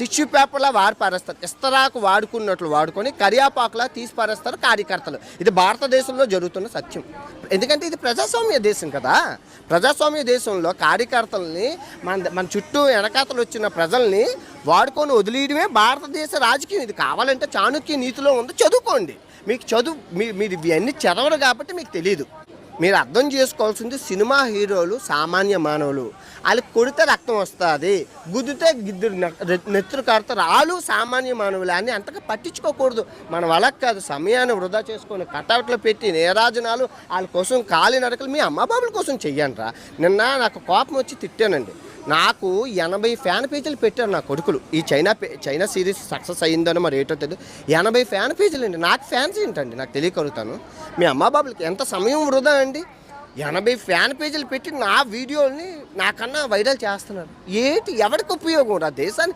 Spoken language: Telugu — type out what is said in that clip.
టిష్యూ పేపర్లా వాడి పారేస్తారు. ఇస్తరాకు వాడుకున్నట్లు వాడుకొని కరియాపాకులా తీసి పారేస్తారు కార్యకర్తలు. ఇది భారతదేశంలో జరుగుతున్న సత్యం. ఎందుకంటే ఇది ప్రజాస్వామ్య దేశం కదా. ప్రజాస్వామ్య దేశంలో కార్యకర్తల్ని మన చుట్టూ వెనకాతలు వచ్చిన ప్రజల్ని వాడుకొని వదిలేయడమే భారతదేశ రాజకీయం. ఇది కావాలంటే చాణక్య నీతిలో ఉంది, చదువుకోండి. మీకు మీరు ఇవన్నీ చదవరు కాబట్టి మీకు తెలియదు. మీరు అర్థం చేసుకోవాల్సింది సినిమా హీరోలు సామాన్య మానవులు. వాళ్ళకి కొడితే రక్తం వస్తుంది, గుద్దితే గిద్దరు నెత్తురు కారుతారు. వాళ్ళు సామాన్య మానవులు అని అంతగా పట్టించుకోకూడదు. మనం అలా కాదు, సమయాన్ని వృధా చేసుకొని కటౌట్లో పెట్టి నేరాజనాలు వాళ్ళ కోసం కాలి నడకలు మీ అమ్మ బాబుల కోసం చెయ్యండి రా. నిన్న నాకు కోపం వచ్చి తిట్టానండి. నాకు 80 ఫ్యాన్ పేజీలు పెట్టారు నా కొడుకులు. ఈ చైనా సిరీస్ సక్సెస్ అయ్యిందని మరి ఏటో తెలియదు. 80 ఫ్యాన్ పేజీలు అండి. నాకు ఫ్యాన్స్ ఏంటండి నాకు తెలియకలుగుతాను. మీ అమ్మ బాబులకి ఎంత సమయం వృధా అండి. 80 ఫ్యాన్ పేజీలు పెట్టి నా వీడియోని నాకన్నా వైరల్ చేస్తున్నారు. ఎవరికి ఉపయోగం రా దేశాన్ని?